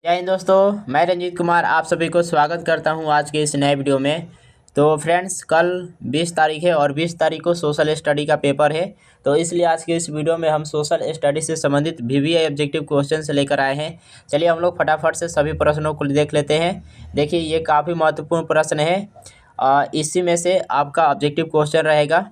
जय हिंद दोस्तों, मैं रंजीत कुमार आप सभी को स्वागत करता हूं आज के इस नए वीडियो में। तो फ्रेंड्स, कल 20 तारीख है और 20 तारीख को सोशल स्टडी का पेपर है। तो इसलिए आज के इस वीडियो में हम सोशल स्टडी से संबंधित वीवीआई ऑब्जेक्टिव क्वेश्चन से लेकर आए हैं। चलिए हम लोग फटाफट से सभी प्रश्नों को देख लेते हैं। देखिए, ये काफ़ी महत्वपूर्ण प्रश्न है। इसी में से आपका ऑब्जेक्टिव क्वेश्चन रहेगा।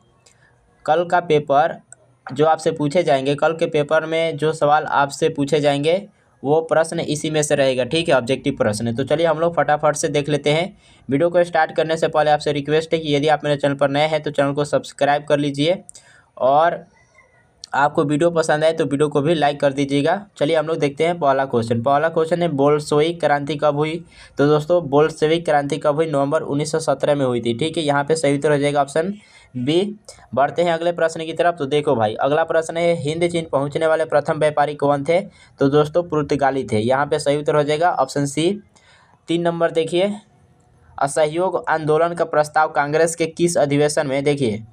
कल का पेपर जो आपसे पूछे जाएंगे, कल के पेपर में जो सवाल आपसे पूछे जाएंगे वो प्रश्न इसी में से रहेगा। ठीक है, ऑब्जेक्टिव प्रश्न। तो चलिए हम लोग फटाफट से देख लेते हैं। वीडियो को स्टार्ट करने से पहले आपसे रिक्वेस्ट है कि यदि आप मेरे चैनल पर नए हैं तो चैनल को सब्सक्राइब कर लीजिए और आपको वीडियो पसंद आए तो वीडियो को भी लाइक कर दीजिएगा। चलिए हम लोग देखते हैं पहला क्वेश्चन है बोल्शेविक क्रांति कब हुई। तो दोस्तों, बोल्शेविक क्रांति कब हुई? नवंबर 1917 में हुई थी। ठीक है, यहाँ पे सही उत्तर हो जाएगा ऑप्शन बी। बढ़ते हैं अगले प्रश्न की तरफ। तो देखो भाई, अगला प्रश्न है हिंद चीन पहुँचने वाले प्रथम व्यापारी कौन थे? तो दोस्तों, पुर्तगाली थे। यहाँ पे सही उत्तर हो जाएगा ऑप्शन सी। 3 नंबर देखिए, असहयोग आंदोलन का प्रस्ताव कांग्रेस के किस अधिवेशन में? देखिए,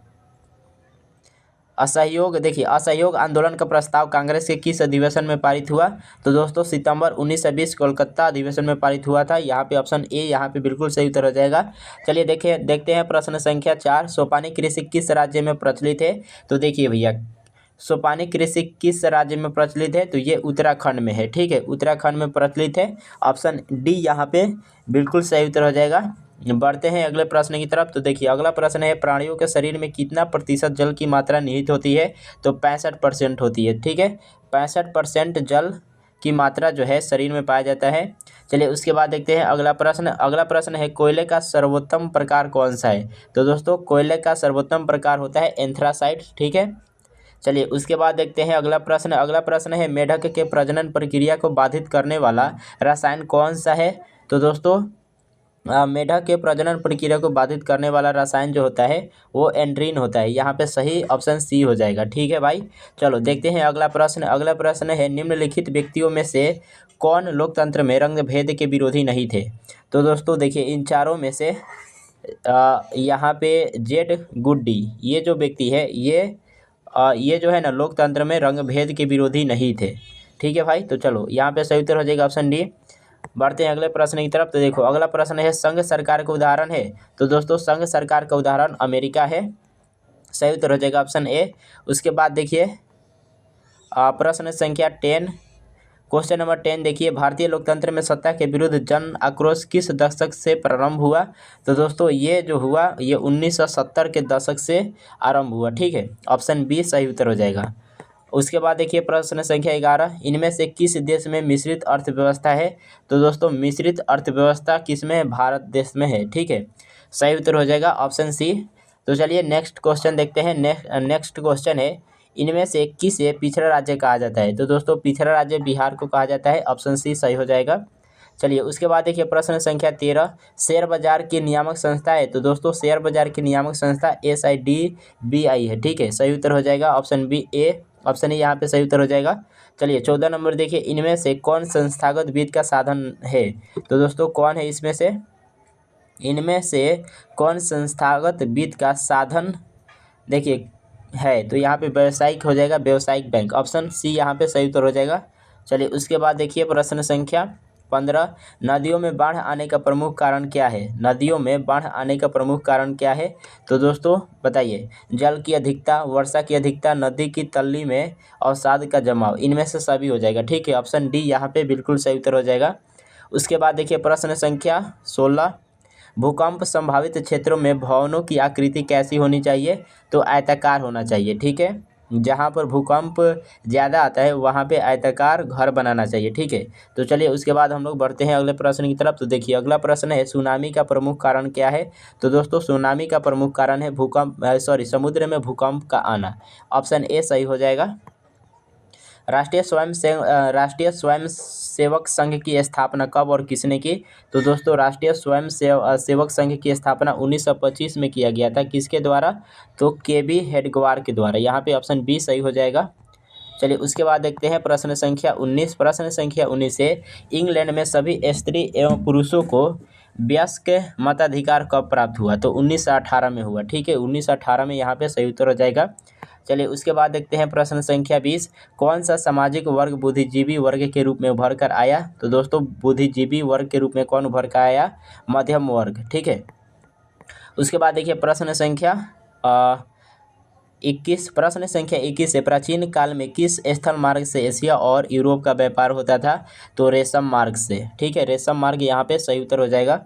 असहयोग आंदोलन का प्रस्ताव कांग्रेस के किस अधिवेशन में पारित हुआ? तो दोस्तों, सितंबर 1920 कोलकाता अधिवेशन में पारित हुआ था। यहाँ पे ऑप्शन ए यहाँ पे बिल्कुल सही उत्तर हो जाएगा। चलिए देखते हैं प्रश्न संख्या 4। सोपानी कृषि किस राज्य में प्रचलित है? तो देखिए भैया, सोपानी कृषि किस राज्य में प्रचलित है? तो ये उत्तराखंड में है। ठीक है, उत्तराखंड में प्रचलित है। ऑप्शन डी यहाँ पे बिल्कुल सही उत्तर हो जाएगा। बढ़ते हैं अगले प्रश्न की तरफ। तो देखिए, अगला प्रश्न है प्राणियों के शरीर में कितना प्रतिशत जल की मात्रा निहित होती है? तो 65% होती है। ठीक है, 65% जल की मात्रा जो है शरीर में पाया जाता है। चलिए उसके बाद देखते हैं अगला प्रश्न है कोयले का सर्वोत्तम प्रकार कौन सा है? तो दोस्तों, कोयले का सर्वोत्तम प्रकार होता है एंथ्रासाइट। ठीक है, चलिए उसके बाद देखते हैं अगला प्रश्न है मेढक के प्रजनन प्रक्रिया को बाधित करने वाला रसायन कौन सा है? तो दोस्तों, मेढक के प्रजनन प्रक्रिया को बाधित करने वाला रसायन जो होता है वो एंड्रीन होता है। यहाँ पे सही ऑप्शन सी हो जाएगा। ठीक है भाई, चलो देखते हैं अगला प्रश्न है निम्नलिखित व्यक्तियों में से कौन लोकतंत्र में रंग भेद के विरोधी नहीं थे? तो दोस्तों देखिए, इन चारों में से यहाँ पे जेड गुड्डी ये जो व्यक्ति है ये जो है ना लोकतंत्र में रंग भेद के विरोधी नहीं थे। ठीक है भाई, तो चलो यहाँ पे सही उत्तर हो जाएगा ऑप्शन डी। बढ़ते हैं अगले प्रश्न की तरफ। तो देखो, अगला प्रश्न है संघ सरकार का उदाहरण है। तो दोस्तों, संघ सरकार का उदाहरण अमेरिका है। सही उत्तर हो जाएगा ऑप्शन ए। उसके बाद देखिए प्रश्न संख्या 10, क्वेश्चन नंबर 10 देखिए, भारतीय लोकतंत्र में सत्ता के विरुद्ध जन आक्रोश किस दशक से प्रारंभ हुआ? तो दोस्तों, ये जो हुआ ये 1970 के दशक से आरंभ हुआ। ठीक है, ऑप्शन बी सही उत्तर हो जाएगा। उसके बाद देखिए प्रश्न संख्या 11, इनमें से किस देश में मिश्रित अर्थव्यवस्था है? तो दोस्तों, मिश्रित अर्थव्यवस्था किस में है? भारत देश में है। ठीक है, सही उत्तर हो जाएगा ऑप्शन सी। तो चलिए नेक्स्ट क्वेश्चन देखते हैं। नेक्स्ट क्वेश्चन है इनमें से किसे पिछड़ा राज्य कहा जाता है? तो दोस्तों, पिछड़ा राज्य बिहार को कहा जाता है। ऑप्शन सी सही हो जाएगा। चलिए उसके बाद देखिए प्रश्न संख्या 13, शेयर बाजार की नियामक संस्था है। तो दोस्तों, शेयर बाजार की नियामक संस्था SIDBI है। ठीक है, सही उत्तर हो जाएगा option B A. Option A यहाँ पे सही उत्तर हो जाएगा। चलिए 14 नंबर देखिए, इनमें से कौन संस्थागत वित्त का साधन है? तो दोस्तों, कौन है इनमें से कौन संस्थागत वित्त का साधन देखिए है? तो यहाँ पे व्यवसायिक हो जाएगा, व्यवसायिक बैंक। ऑप्शन सी यहाँ पे सही उत्तर हो जाएगा। चलिए उसके बाद देखिए प्रश्न संख्या 15, नदियों में बाढ़ आने का प्रमुख कारण क्या है? नदियों में बाढ़ आने का प्रमुख कारण क्या है? तो दोस्तों बताइए, जल की अधिकता, वर्षा की अधिकता, नदी की तल्ली में अवसाद का जमाव, इनमें से सभी हो जाएगा। ठीक है, ऑप्शन डी यहाँ पे बिल्कुल सही उत्तर हो जाएगा। उसके बाद देखिए प्रश्न संख्या 16, भूकंप संभावित क्षेत्रों में भवनों की आकृति कैसी होनी चाहिए? तो आयताकार होना चाहिए। ठीक है, जहाँ पर भूकंप ज़्यादा आता है वहाँ पे आयताकार घर बनाना चाहिए। ठीक है, तो चलिए उसके बाद हम लोग बढ़ते हैं अगले प्रश्न की तरफ। तो देखिए अगला प्रश्न है सुनामी का प्रमुख कारण क्या है? तो दोस्तों, सुनामी का प्रमुख कारण है समुद्र में भूकंप का आना। ऑप्शन ए सही हो जाएगा। राष्ट्रीय स्वयंसेवक संघ की स्थापना कब और किसने की? तो दोस्तों, राष्ट्रीय सेवक संघ की स्थापना 1925 में किया गया था। किसके द्वारा? तो KB हेडगेवार के द्वारा। यहाँ पे ऑप्शन बी सही हो जाएगा। चलिए उसके बाद देखते हैं प्रश्न संख्या 19 है इंग्लैंड में सभी स्त्री एवं पुरुषों को वयस्क मताधिकार कब प्राप्त हुआ? तो 1918 में हुआ। ठीक है, 1918 में यहाँ पे सही उत्तर हो जाएगा। चलिए उसके बाद देखते हैं प्रश्न संख्या 20। कौन सा सामाजिक वर्ग बुद्धिजीवी वर्ग के रूप में उभर कर आया? तो दोस्तों बुद्धिजीवी वर्ग के रूप में कौन उभर कर आया? मध्यम वर्ग। ठीक है, उसके बाद देखिए प्रश्न संख्या 21। प्रश्न संख्या 21 से प्राचीन काल में किस स्थल मार्ग से एशिया और यूरोप का व्यापार होता था? तो रेशम मार्ग से। ठीक है, रेशम मार्ग यहाँ पे सही उत्तर हो जाएगा।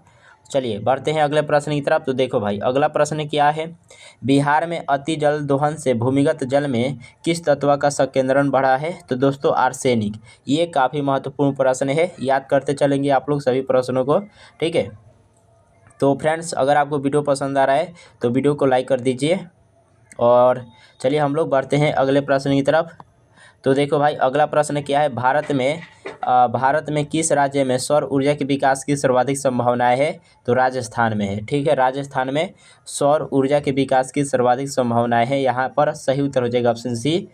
चलिए बढ़ते हैं अगले प्रश्न की तरफ। तो देखो भाई अगला प्रश्न क्या है? बिहार में अति जल दोहन से भूमिगत जल में किस तत्व का संकेंद्रण बढ़ा है? तो दोस्तों आर्सेनिक। ये काफ़ी महत्वपूर्ण प्रश्न है, याद करते चलेंगे आप लोग सभी प्रश्नों को। ठीक है, तो फ्रेंड्स अगर आपको वीडियो पसंद आ रहा है तो वीडियो को लाइक कर दीजिए। और चलिए हम लोग बढ़ते हैं अगले प्रश्न की तरफ। तो देखो भाई अगला प्रश्न क्या है? भारत में किस राज्य में सौर ऊर्जा के विकास की सर्वाधिक संभावनाएं है? तो राजस्थान में है। ठीक है, राजस्थान में सौर ऊर्जा के विकास की सर्वाधिक संभावनाएं है। यहाँ पर सही उत्तर हो जाएगा ऑप्शन सी।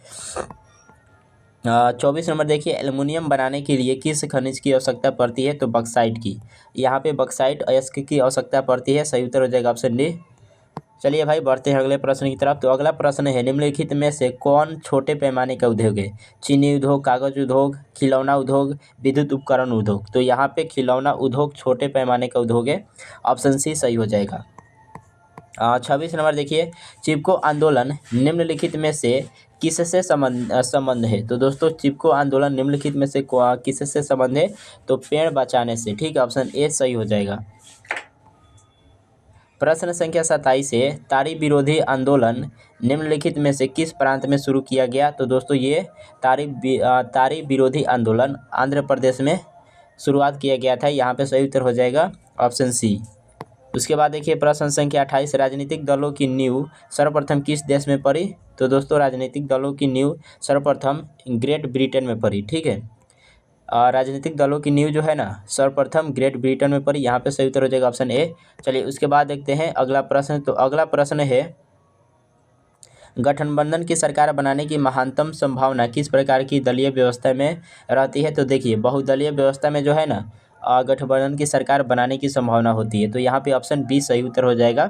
24 नंबर देखिए, एल्युमिनियम बनाने के लिए किस खनिज की आवश्यकता पड़ती है? तो बक्साइट की। यहाँ पे बक्साइट अयस्क की आवश्यकता पड़ती है। सही उत्तर हो जाएगा ऑप्शन डी। चलिए भाई बढ़ते हैं अगले प्रश्न की तरफ। तो अगला प्रश्न है, निम्नलिखित में से कौन छोटे पैमाने का उद्योग है? चीनी उद्योग, कागज उद्योग, खिलौना उद्योग, विद्युत उपकरण उद्योग। तो यहाँ पे खिलौना उद्योग छोटे पैमाने का उद्योग है। ऑप्शन सी सही हो जाएगा। 26 नंबर देखिए, चिपको आंदोलन निम्नलिखित में से किससे संबंध है? तो दोस्तों चिपको आंदोलन निम्नलिखित में से किससे संबंध है? तो पेड़ बचाने से। ठीक है, ऑप्शन ए सही हो जाएगा। प्रश्न संख्या 27 है, तारी विरोधी आंदोलन निम्नलिखित में से किस प्रांत में शुरू किया गया? तो दोस्तों ये तारी विरोधी आंदोलन आंध्र प्रदेश में शुरुआत किया गया था। यहाँ पे सही उत्तर हो जाएगा ऑप्शन सी। उसके बाद देखिए प्रश्न संख्या 28, राजनीतिक दलों की नींव सर्वप्रथम किस देश में पड़ी? तो दोस्तों राजनीतिक दलों की नींव सर्वप्रथम ग्रेट ब्रिटेन में पड़ी। ठीक है, राजनीतिक दलों की नींव जो है ना सर्वप्रथम ग्रेट ब्रिटेन में पड़ी। यहाँ पे सही उत्तर हो जाएगा ऑप्शन ए। चलिए उसके बाद देखते हैं अगला प्रश्न। तो अगला प्रश्न है, गठबंधन की सरकार बनाने की महानतम संभावना किस प्रकार की दलीय व्यवस्था में रहती है? तो देखिए बहुदलीय व्यवस्था में जो है ना गठबंधन की सरकार बनाने की संभावना होती है। तो यहाँ पे ऑप्शन बी सही उत्तर हो जाएगा।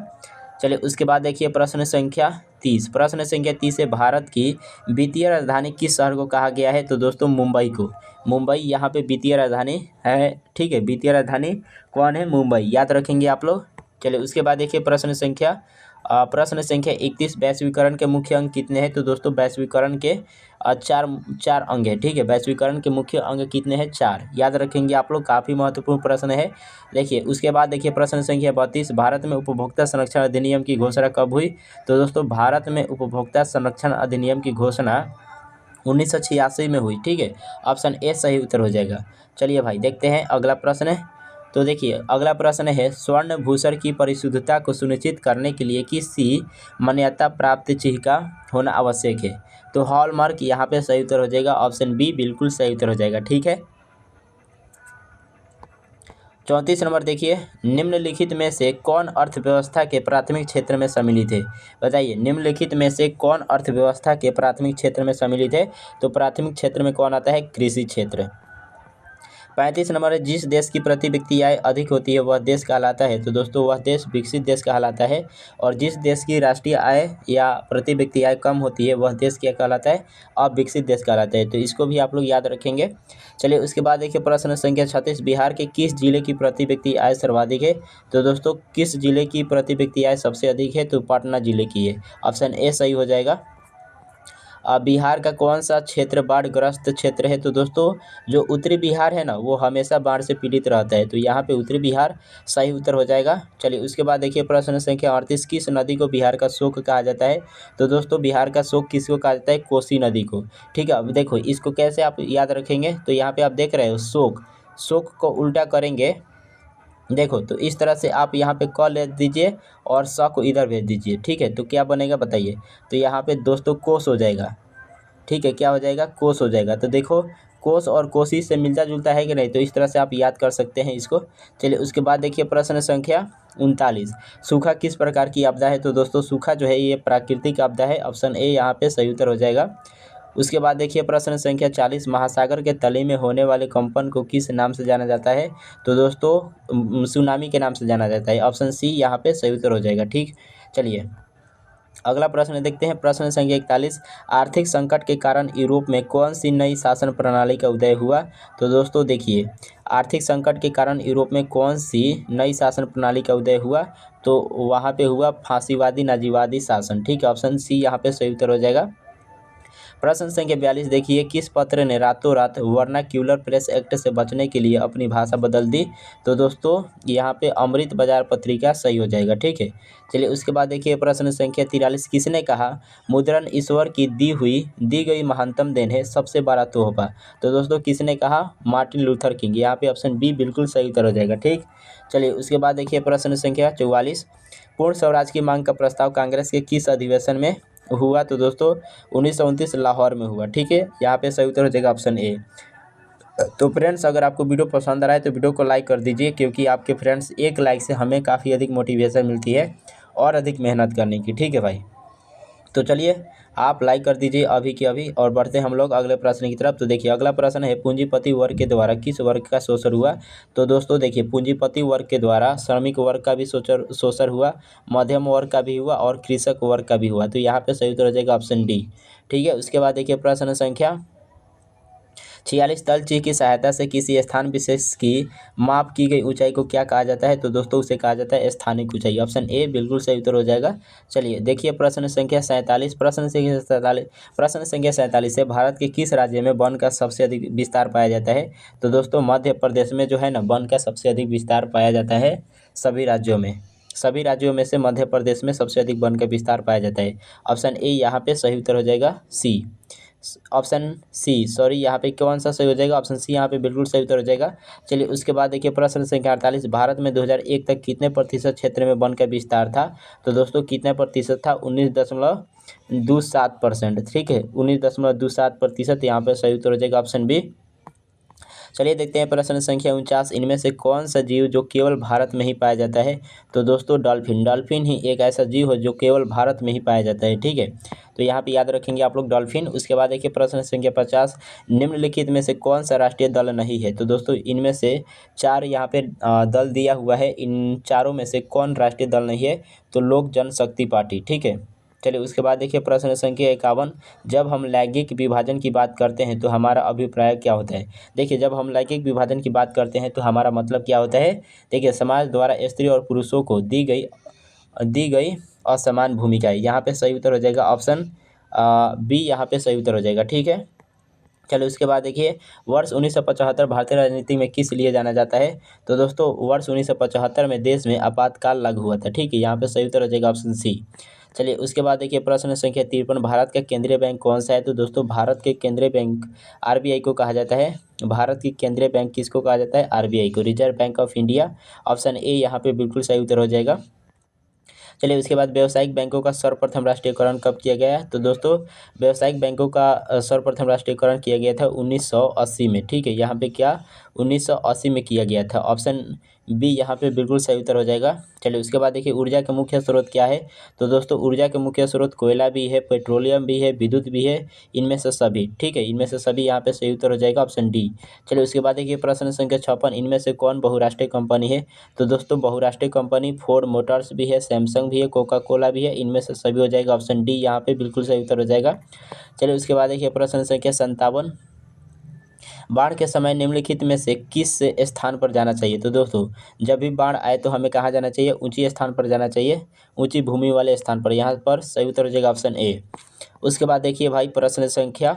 चलिए उसके बाद देखिए प्रश्न संख्या 30। प्रश्न संख्या 30 है, भारत की वित्तीय राजधानी किस शहर को कहा गया है? तो दोस्तों मुंबई को। मुंबई यहाँ पे वित्तीय राजधानी है। ठीक है, वित्तीय राजधानी कौन है? मुंबई, याद रखेंगे आप लोग। चलिए उसके बाद देखिए प्रश्न संख्या 31, वैश्वीकरण के मुख्य अंग कितने हैं? तो दोस्तों वैश्वीकरण के चार अंग है। ठीक है, वैश्वीकरण के मुख्य अंग कितने हैं? 4, याद रखेंगे आप लोग, काफ़ी महत्वपूर्ण प्रश्न है। देखिए उसके बाद देखिए प्रश्न संख्या 32, भारत में उपभोक्ता संरक्षण अधिनियम की घोषणा कब हुई? तो दोस्तों भारत में उपभोक्ता संरक्षण अधिनियम की घोषणा 1986 में हुई। ठीक है, ऑप्शन ए सही उत्तर हो जाएगा। चलिए भाई देखते हैं अगला प्रश्न। तो देखिए अगला प्रश्न है, स्वर्ण भूषण की परिशुद्धता को सुनिश्चित करने के लिए किसी मान्यता प्राप्त चिह्न का होना आवश्यक है? तो हॉलमार्क यहाँ पे सही उत्तर हो जाएगा। ऑप्शन बी बिल्कुल सही उत्तर हो जाएगा। ठीक है, 34 नंबर देखिए, निम्नलिखित में से कौन अर्थव्यवस्था के प्राथमिक क्षेत्र में सम्मिलित है? बताइए निम्नलिखित में से कौन अर्थव्यवस्था के प्राथमिक क्षेत्र में सम्मिलित है? तो प्राथमिक क्षेत्र में कौन आता है? कृषि क्षेत्र। 35 नंबर है, जिस देश की प्रति व्यक्ति आय अधिक होती है वह देश कहलाता है? तो दोस्तों वह देश विकसित देश कहलाता है। और जिस देश की राष्ट्रीय आय या प्रति व्यक्ति आय कम होती है वह देश क्या कहलाता है? अविकसित देश कहलाता है। तो इसको भी आप लोग याद रखेंगे। चलिए उसके बाद देखिए प्रश्न संख्या 36, बिहार के किस जिले की प्रति व्यक्ति आय सर्वाधिक है? तो दोस्तों किस जिले की प्रति व्यक्ति आय सबसे अधिक है? तो पटना जिले की है। ऑप्शन ए सही हो जाएगा। बिहार का कौन सा क्षेत्र बाढ़ग्रस्त क्षेत्र है? तो दोस्तों जो उत्तरी बिहार है ना वो हमेशा बाढ़ से पीड़ित रहता है। तो यहाँ पे उत्तरी बिहार सही उत्तर हो जाएगा। चलिए उसके बाद देखिए प्रश्न संख्या 38, किस नदी को बिहार का शोक कहा जाता है? तो दोस्तों बिहार का शोक किसको कहा जाता है? कोसी नदी को। ठीक है, अब देखो इसको कैसे आप याद रखेंगे। तो यहाँ पे आप देख रहे हो शोक को उल्टा करेंगे। देखो तो इस तरह से आप यहाँ पे क ले दीजिए और स को इधर भेज दीजिए। ठीक है, तो क्या बनेगा बताइए। तो यहाँ पे दोस्तों कोस हो जाएगा। ठीक है, क्या हो जाएगा? कोस हो जाएगा। तो देखो कोस और कोसी से मिलता जुलता है कि नहीं? तो इस तरह से आप याद कर सकते हैं इसको। चलिए उसके बाद देखिए प्रश्न संख्या 39, सूखा किस प्रकार की आपदा है? तो दोस्तों सूखा जो है ये प्राकृतिक आपदा है। ऑप्शन ए यहाँ पे सही उत्तर हो जाएगा। उसके बाद देखिए प्रश्न संख्या 40, महासागर के तले में होने वाले कंपन को किस नाम से जाना जाता है? तो दोस्तों सुनामी के नाम से जाना जाता है। ऑप्शन सी यहाँ पे सही उत्तर हो जाएगा। ठीक, चलिए अगला प्रश्न देखते हैं। प्रश्न संख्या 41, आर्थिक संकट के कारण यूरोप में कौन सी नई शासन प्रणाली का उदय हुआ? तो दोस्तों देखिए, आर्थिक संकट के कारण यूरोप में कौन सी नई शासन प्रणाली का उदय हुआ? तो वहाँ पे हुआ फांसीवादी नाजीवादी शासन। ठीक है, ऑप्शन सी यहाँ पे सही उत्तर हो जाएगा। प्रश्न संख्या 42 देखिए, किस पत्र ने रातों रात वर्नाक्यूलर प्रेस एक्ट से बचने के लिए अपनी भाषा बदल दी? तो दोस्तों यहाँ पे अमृत बाजार पत्रिका सही हो जाएगा। ठीक है, चलिए उसके बाद देखिए प्रश्न संख्या 43, किसने कहा मुद्रण ईश्वर की दी गई महानतम देन है, सबसे बड़ा तोहफा? तो दोस्तों किसने कहा? Martin Luther king. यहाँ पे ऑप्शन बी बिल्कुल सही उत्तर हो जाएगा। ठीक, चलिए उसके बाद देखिए प्रश्न संख्या 44, पूर्ण स्वराज की मांग का प्रस्ताव कांग्रेस के किस अधिवेशन में हुआ? तो दोस्तों 1929 लाहौर में हुआ। ठीक है, यहाँ पे सही उत्तर हो जाएगा ऑप्शन ए। तो फ्रेंड्स अगर आपको वीडियो पसंद आ रहा है तो वीडियो को लाइक कर दीजिए, क्योंकि आपके फ्रेंड्स एक लाइक से हमें काफ़ी अधिक मोटिवेशन मिलती है और अधिक मेहनत करने की। ठीक है भाई, तो चलिए आप लाइक कर दीजिए अभी के अभी और बढ़ते हैं हम लोग अगले प्रश्न की तरफ। तो देखिए अगला प्रश्न है, पूंजीपति वर्ग के द्वारा किस वर्ग का शोषण हुआ? तो दोस्तों देखिए, पूंजीपति वर्ग के द्वारा श्रमिक वर्ग का भी शोषण हुआ, मध्यम वर्ग का भी हुआ और कृषक वर्ग का भी हुआ। तो यहाँ पे सही उत्तर हो जाएगा ऑप्शन डी। ठीक है, उसके बाद देखिए प्रश्न संख्या 46, तलछी की सहायता से किसी स्थान विशेष की माप की गई ऊंचाई को क्या कहा जाता है? तो दोस्तों उसे कहा जाता है स्थानिक ऊंचाई। ऑप्शन ए बिल्कुल सही उत्तर हो जाएगा। चलिए देखिए प्रश्न संख्या 47, प्रश्न संख्या 47 है, भारत के किस राज्य में वन का सबसे अधिक विस्तार पाया जाता है? तो दोस्तों मध्य प्रदेश में जो है ना वन का सबसे अधिक विस्तार पाया जाता है सभी राज्यों में से मध्य प्रदेश में सबसे अधिक वन का विस्तार पाया जाता है। ऑप्शन ए यहाँ पे सही उत्तर हो जाएगा सी। ऑप्शन सी, सॉरी यहाँ पे कौन सा सही हो जाएगा? ऑप्शन सी यहाँ पे बिल्कुल सही उत्तर हो जाएगा। चलिए उसके बाद देखिए प्रश्न संख्या 48, भारत में 2001 तक कितने प्रतिशत क्षेत्र में वन का विस्तार था? तो दोस्तों कितने प्रतिशत था? 19.27%। ठीक है, 19.27%, यहाँ पे सही उत्तर हो जाएगा ऑप्शन बी। चलिए देखते हैं प्रश्न संख्या 49, इनमें से कौन सा जीव जो केवल भारत में ही पाया जाता है? तो दोस्तों डॉल्फिन ही एक ऐसा जीव है जो केवल भारत में ही पाया जाता है। ठीक है, तो यहाँ पे याद रखेंगे आप लोग डॉल्फिन। उसके बाद देखिए प्रश्न संख्या 50, निम्नलिखित में से कौन सा राष्ट्रीय दल नहीं है? तो दोस्तों इनमें से 4 यहाँ पे दल दिया हुआ है, इन चारों में से कौन राष्ट्रीय दल नहीं है? तो लोक जनशक्ति पार्टी। ठीक है, चलिए उसके बाद देखिए प्रश्न संख्या 51, जब हम लैंगिक विभाजन की बात करते हैं तो हमारा अभिप्राय क्या होता है? देखिए जब हम लैंगिक विभाजन की बात करते हैं तो हमारा मतलब क्या होता है? देखिए समाज द्वारा स्त्री और पुरुषों को दी गई असमान भूमिकाएं। यहाँ पे सही उत्तर हो जाएगा ऑप्शन बी, यहाँ पे सही उत्तर हो जाएगा। ठीक है, चलो उसके बाद देखिए वर्ष 1975 भारतीय राजनीति में किस लिए जाना जाता है? तो दोस्तों वर्ष 1975 में देश में आपातकाल लागू हुआ था। ठीक है, यहाँ पे सही उत्तर हो जाएगा ऑप्शन सी। चलिए उसके बाद देखिए प्रश्न संख्या 53, भारत का केंद्रीय बैंक कौन सा है? तो दोस्तों भारत के केंद्रीय बैंक आरबीआई को कहा जाता है। भारत की केंद्रीय बैंक किसको कहा जाता है? आरबीआई को, reserve bank of India. Option A यहाँ पे बिल्कुल सही उत्तर हो जाएगा। चलिए उसके बाद व्यावसायिक बैंकों का सर्वप्रथम राष्ट्रीयकरण कब किया गया है? तो दोस्तों व्यावसायिक बैंकों का सर्वप्रथम राष्ट्रीयकरण किया गया था 1980 में। ठीक है, यहाँ पे क्या 1980 में किया गया था। ऑप्शन बी यहाँ पे बिल्कुल सही उत्तर हो जाएगा। चलिए उसके बाद देखिए ऊर्जा के मुख्य स्रोत क्या है? तो दोस्तों ऊर्जा के मुख्य स्रोत कोयला भी है, पेट्रोलियम भी है, विद्युत भी है, इनमें से सभी। ठीक है, इनमें से सभी यहाँ पे सही उत्तर हो जाएगा ऑप्शन डी। चलिए उसके बाद देखिए प्रश्न संख्या 56, इनमें से कौन बहुराष्ट्रीय कंपनी है? तो दोस्तों बहुराष्ट्रीय कंपनी फोर्ड मोटर्स भी है, सैमसंग भी है, कोका कोला भी है, इनमें से सभी हो जाएगा ऑप्शन डी, यहाँ पे बिल्कुल सही उत्तर हो जाएगा। चलिए उसके बाद देखिए प्रश्न संख्या 57, बाढ़ के समय निम्नलिखित में से किस स्थान पर जाना चाहिए? तो दोस्तों जब भी बाढ़ आए तो हमें कहाँ जाना चाहिए? ऊंची स्थान पर जाना चाहिए, ऊंची भूमि वाले स्थान पर। यहाँ पर सही उत्तर हो जाएगा ऑप्शन ए। उसके बाद देखिए भाई प्रश्न संख्या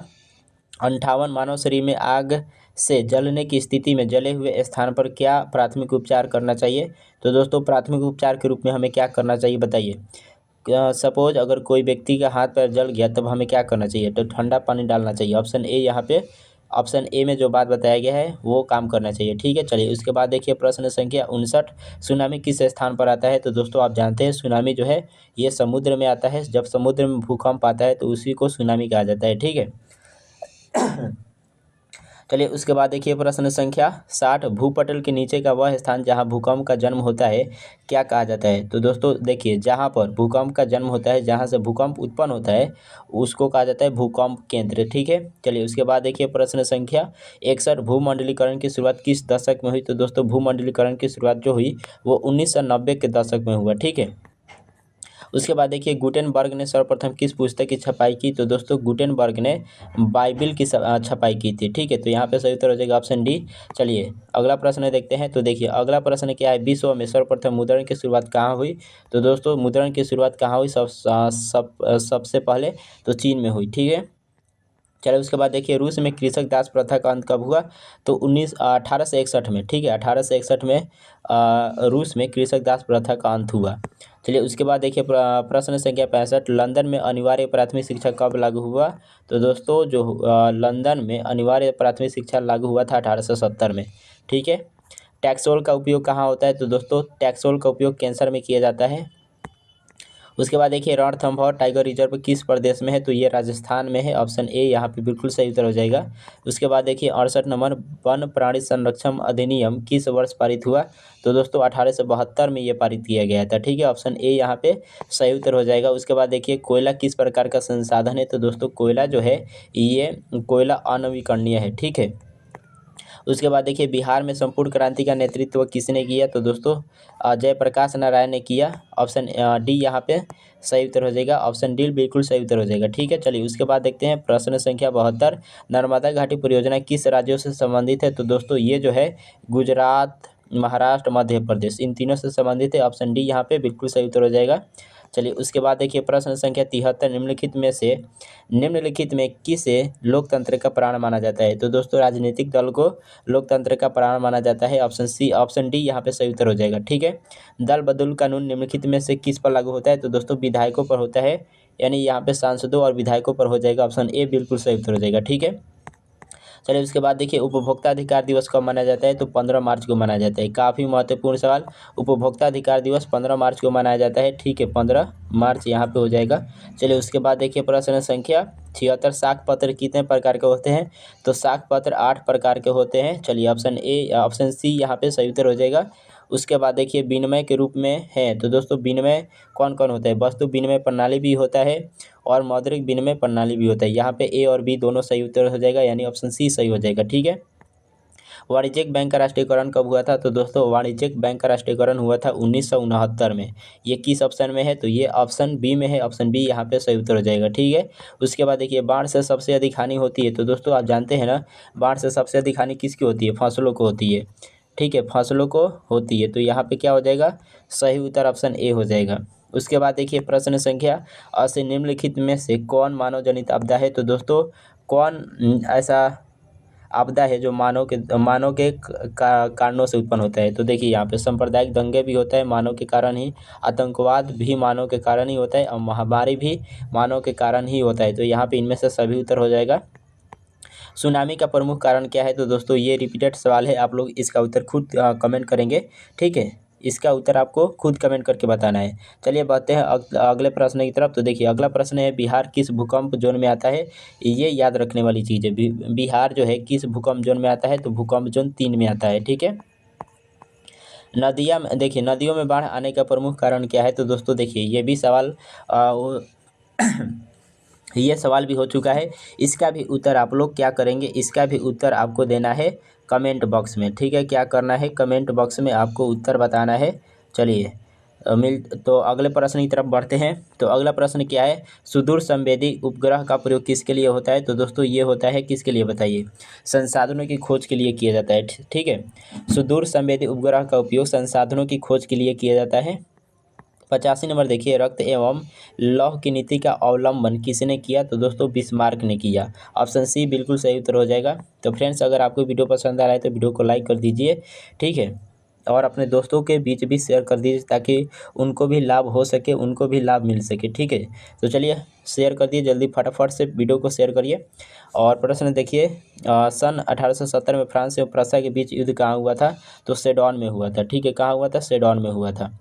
58, मानव शरीर में आग से जलने की स्थिति में जले हुए स्थान पर क्या प्राथमिक उपचार करना चाहिए? तो दोस्तों प्राथमिक उपचार के रूप में हमें क्या करना चाहिए बताइए? सपोज अगर कोई व्यक्ति का हाथ पैर जल गया तब हमें क्या करना चाहिए? तो ठंडा पानी डालना चाहिए। ऑप्शन ए यहाँ पे, ऑप्शन ए में जो बात बताया गया है वो काम करना चाहिए। ठीक है, चलिए उसके बाद देखिए प्रश्न संख्या 59, सुनामी किस स्थान पर आता है? तो दोस्तों आप जानते हैं सुनामी जो है ये समुद्र में आता है। जब समुद्र में भूकंप आता है तो उसी को सुनामी कहा जाता है। ठीक है, चलिए उसके बाद देखिए प्रश्न संख्या 60, भूपटल के नीचे का वह स्थान जहां भूकंप का जन्म होता है क्या कहा जाता है। तो दोस्तों देखिए जहां पर भूकंप का जन्म होता है, जहां से भूकंप उत्पन्न होता है, उसको कहा जाता है भूकंप केंद्र। ठीक है, चलिए उसके बाद देखिए प्रश्न संख्या 61, भूमंडलीकरण की शुरुआत किस दशक में हुई। तो दोस्तों भूमंडलीकरण की शुरुआत जो हुई वो 1990 के दशक में हुआ। ठीक है, उसके बाद देखिए गुटेनबर्ग ने सर्वप्रथम किस पुस्तक की छपाई की। तो दोस्तों गुटेनबर्ग ने बाइबिल की छपाई की थी। ठीक है, तो यहाँ पे सही उत्तर हो जाएगा ऑप्शन डी। चलिए अगला प्रश्न देखते हैं। तो देखिए अगला प्रश्न क्या है, विश्व में सर्वप्रथम मुद्रण की शुरुआत कहाँ हुई। तो दोस्तों मुद्रण की शुरुआत कहाँ हुई, सबसे पहले तो चीन में हुई। ठीक है, चलिए उसके बाद देखिए रूस में कृषक दास प्रथा का अंत कब हुआ। तो 1861 में। ठीक है, 1861 में रूस में कृषक दास प्रथा का अंत हुआ। चलिए उसके बाद देखिए प्रश्न संख्या 65, लंदन में अनिवार्य प्राथमिक शिक्षा कब लागू हुआ। तो दोस्तों जो लंदन में अनिवार्य प्राथमिक शिक्षा लागू हुआ था 1870 में। ठीक है, टैक्सोल का उपयोग कहाँ होता है। तो दोस्तों टैक्सोल का उपयोग कैंसर में किया जाता है। उसके बाद देखिए रणथंभौर टाइगर रिजर्व किस प्रदेश में है। तो ये राजस्थान में है, ऑप्शन ए यहाँ पे बिल्कुल सही उत्तर हो जाएगा। उसके बाद देखिए 68 नंबर, वन प्राणी संरक्षण अधिनियम किस वर्ष पारित हुआ। तो दोस्तों 1872 में ये पारित किया गया था। ठीक है, ऑप्शन ए यहाँ पे सही उत्तर हो जाएगा। उसके बाद देखिए कोयला किस प्रकार का संसाधन है। तो दोस्तों कोयला जो है ये कोयला अनवीकरणीय है। ठीक है, उसके बाद देखिए बिहार में संपूर्ण क्रांति का नेतृत्व किसने किया। तो दोस्तों जयप्रकाश नारायण ने किया। ऑप्शन डी यहाँ पे सही उत्तर हो जाएगा, ऑप्शन डी बिल्कुल सही उत्तर हो जाएगा। ठीक है, चलिए उसके बाद देखते हैं प्रश्न संख्या 72, नर्मदा घाटी परियोजना किस राज्यों से संबंधित है। तो दोस्तों ये जो है गुजरात, महाराष्ट्र, मध्य प्रदेश, इन तीनों से संबंधित है। ऑप्शन डी यहाँ पे बिल्कुल सही उत्तर हो जाएगा। चलिए उसके बाद देखिए प्रश्न संख्या 73, निम्नलिखित में किसे लोकतंत्र का प्राण माना जाता है। तो दोस्तों राजनीतिक दल को लोकतंत्र का प्राण माना जाता है। ऑप्शन डी यहाँ पे सही उत्तर हो जाएगा। ठीक है, दल बदल कानून निम्नलिखित में से किस पर लागू होता है। तो दोस्तों विधायकों पर होता है, यानी यहाँ पे सांसदों और विधायकों पर हो जाएगा। ऑप्शन ए बिल्कुल सही उत्तर हो जाएगा। ठीक है, चलिए उसके बाद देखिए उपभोक्ता अधिकार दिवस कब मनाया जाता है। तो 15 मार्च को मनाया जाता है। काफ़ी महत्वपूर्ण सवाल, उपभोक्ता अधिकार दिवस 15 मार्च को मनाया जाता है। ठीक है, 15 मार्च यहाँ पे हो जाएगा। चलिए उसके बाद देखिए प्रश्न संख्या 76, साख पत्र कितने प्रकार के होते हैं। तो साख पत्र 8 प्रकार के होते हैं। चलिए ऑप्शन सी यहाँ पे सही उत्तर हो जाएगा। उसके बाद देखिए विनिमय के रूप में है। तो दोस्तों विनिमय कौन कौन होता है, वस्तु विनिमय प्रणाली भी होता है और मौद्रिक विनिमय प्रणाली भी होता है। यहाँ पे ए और बी दोनों सही उत्तर हो जाएगा, यानी ऑप्शन सी सही हो जाएगा। ठीक है, वाणिज्यिक बैंक का राष्ट्रीयकरण कब हुआ था। तो दोस्तों वाणिज्यिक बैंक का राष्ट्रीयकरण हुआ था 1969 में। ये किस ऑप्शन में है। तो ये ऑप्शन बी में है, ऑप्शन बी यहाँ पे सही उत्तर हो जाएगा। ठीक है, उसके बाद देखिए बाढ़ से सबसे अधिक हानि होती है। तो दोस्तों आप जानते हैं ना, बाढ़ से सबसे अधिक हानि किसकी होती है, फसलों को होती है। ठीक है, फसलों को होती है। तो यहाँ पे क्या हो जाएगा, सही उत्तर ऑप्शन ए हो जाएगा। उसके बाद देखिए प्रश्न संख्या 80, निम्नलिखित में से कौन मानव जनित आपदा है। तो दोस्तों कौन ऐसा आपदा है जो मानव के कारणों से उत्पन्न होता है। तो देखिए यहाँ पे सांप्रदायिक दंगे भी होता है मानव के कारण ही, आतंकवाद भी मानव के कारण ही होता है, और महामारी भी मानव के कारण ही होता है। तो यहाँ पे इनमें से सभी उत्तर हो जाएगा। सुनामी का प्रमुख कारण क्या है। तो दोस्तों ये रिपीटेड सवाल है, आप लोग इसका उत्तर खुद कमेंट करेंगे। ठीक है, इसका उत्तर आपको खुद कमेंट करके बताना है। चलिए बढ़ते हैं अगले प्रश्न की तरफ। तो देखिए अगला प्रश्न है, बिहार किस भूकंप जोन में आता है। ये याद रखने वाली चीज़ है, बिहार जो है किस भूकंप जोन में आता है। तो भूकंप जोन 3 में आता है। ठीक है, नदियाँ में देखिए नदियों में बाढ़ आने का प्रमुख कारण क्या है। तो दोस्तों देखिए ये भी सवाल ये सवाल भी हो चुका है। इसका भी उत्तर आप लोग क्या करेंगे, इसका भी उत्तर आपको देना है कमेंट बॉक्स में। ठीक है, क्या करना है, कमेंट बॉक्स में आपको उत्तर बताना है। चलिए तो अगले प्रश्न की तरफ बढ़ते हैं। तो अगला प्रश्न क्या है, सुदूर संवेदी उपग्रह का प्रयोग किसके लिए होता है। तो दोस्तों ये होता है किसके लिए बताइए, संसाधनों की खोज के लिए किया जाता है। ठीक है, सुदूर संवेदी उपग्रह का उपयोग संसाधनों की खोज के लिए किया जाता है। 85 नंबर देखिए, रक्त एवं लौह की नीति का अवलंबन किसने किया। तो दोस्तों बिस्मार्क ने किया। ऑप्शन सी बिल्कुल सही उत्तर हो जाएगा। तो फ्रेंड्स अगर आपको वीडियो पसंद आ रहा है तो वीडियो को लाइक कर दीजिए। ठीक है, और अपने दोस्तों के बीच भी शेयर कर दीजिए ताकि उनको भी लाभ हो सके, उनको भी लाभ मिल सके। ठीक है, तो चलिए शेयर कर दिए, जल्दी फटाफट से वीडियो को शेयर करिए। और प्रश्न देखिए, सन 1870 में फ्रांस एवं प्रुसिया के बीच युद्ध कहाँ हुआ था। तो सेडॉन में हुआ था। ठीक है, कहाँ हुआ था, सेडॉन में हुआ था।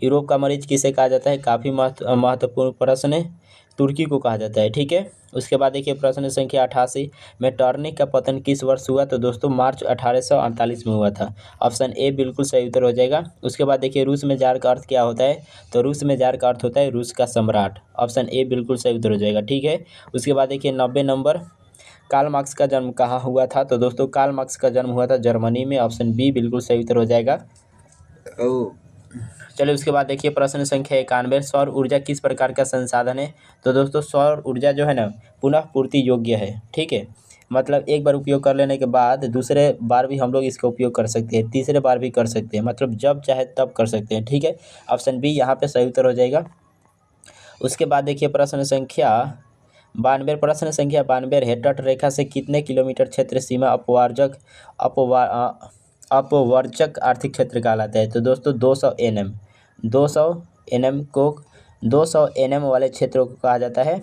यूरोप का मरीज किसे कहा जाता है, काफ़ी महत्वपूर्ण प्रश्न है, तुर्की को कहा जाता है। ठीक है, उसके बाद देखिए प्रश्न संख्या 88, मेटरनिक का पतन किस वर्ष हुआ, तो दोस्तों मार्च 1848 में हुआ था। ऑप्शन ए बिल्कुल सही उत्तर हो जाएगा। उसके बाद देखिए रूस में जार का अर्थ क्या होता है, तो रूस में जार का अर्थ होता है रूस का सम्राट। ऑप्शन ए बिल्कुल सही उत्तर हो जाएगा। ठीक है, उसके बाद देखिए 90 नंबर, कार्ल मार्क्स का जन्म कहाँ हुआ था, तो दोस्तों कार्ल मार्क्स का जन्म हुआ था जर्मनी में। ऑप्शन बी बिल्कुल सही उत्तर हो जाएगा। चलिए उसके बाद देखिए प्रश्न संख्या 91, सौर ऊर्जा किस प्रकार का संसाधन है, तो दोस्तों सौर ऊर्जा जो है ना पुनः पूर्ति योग्य है। ठीक है, मतलब एक बार उपयोग कर लेने के बाद दूसरे बार भी हम लोग इसका उपयोग कर सकते हैं, तीसरे बार भी कर सकते हैं, मतलब जब चाहे तब कर सकते हैं। ठीक है, ऑप्शन बी यहाँ पे सही उत्तर हो जाएगा। उसके बाद देखिए प्रश्न संख्या 92, प्रश्न संख्या 92 है, तट रेखा से कितने किलोमीटर क्षेत्र सीमा अपवर्जक आर्थिक क्षेत्र कहलाता है, तो दोस्तों 200 एनएम। 200 एनएम को 200 एनएम वाले क्षेत्रों को कहा जाता है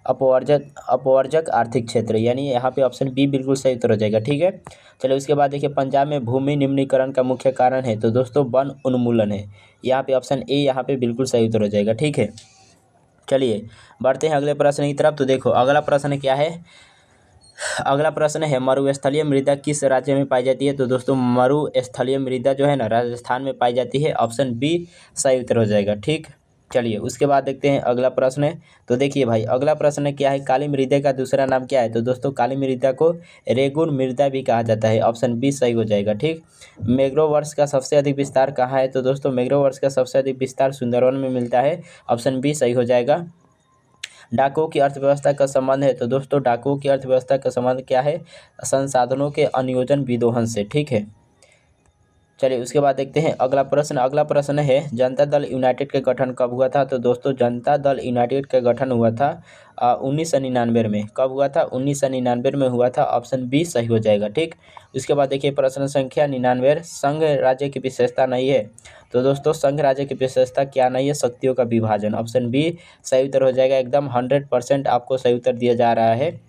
अपवर्जक आर्थिक क्षेत्र, यानी यहाँ पे ऑप्शन बी बिल्कुल सही उत्तर हो जाएगा। ठीक है, चलिए उसके बाद देखिए पंजाब में भूमि निम्नीकरण का मुख्य कारण है, तो दोस्तों वन उन्मूलन है। यहाँ पे ऑप्शन ए यहाँ पे बिल्कुल सही उत्तर हो जाएगा। ठीक है, चलिए बढ़ते हैं अगले प्रश्न की तरफ। तो देखो अगला प्रश्न क्या है, अगला प्रश्न है मरुस्थलीय मृदा किस राज्य में पाई जाती है, तो दोस्तों मरुस्थलीय मृदा जो है ना राजस्थान में पाई जाती है। ऑप्शन बी सही उत्तर हो जाएगा। ठीक, चलिए उसके बाद देखते हैं अगला प्रश्न है। तो देखिए भाई अगला प्रश्न क्या है, काली मृदा का दूसरा नाम क्या है, तो दोस्तों काली मृदा को रेगुन मृदा भी कहा जाता है। ऑप्शन बी सही हो जाएगा। ठीक, मैंग्रोवर्स का सबसे अधिक विस्तार कहाँ है, तो दोस्तों मैंग्रोवर्स का सबसे अधिक विस्तार सुंदरवन में मिलता है। ऑप्शन बी सही हो जाएगा। डाकुओं की अर्थव्यवस्था का संबंध है, तो दोस्तों डाकुओं की अर्थव्यवस्था का संबंध क्या है, संसाधनों के अनियोजन विदोहन से। ठीक है, चलिए उसके बाद देखते हैं अगला प्रश्न। अगला प्रश्न है जनता दल यूनाइटेड का गठन कब हुआ था, तो दोस्तों जनता दल यूनाइटेड का गठन हुआ था 1999 में। कब हुआ था, 1999 में हुआ था। ऑप्शन बी सही हो जाएगा। ठीक, उसके बाद देखिए प्रश्न संख्या 99, संघ राज्य की विशेषता नहीं है, तो दोस्तों संघ राज्य की विशेषता क्या नहीं है, शक्तियों का विभाजन। ऑप्शन बी सही उत्तर हो जाएगा। एकदम 100% आपको सही उत्तर दिया जा रहा है।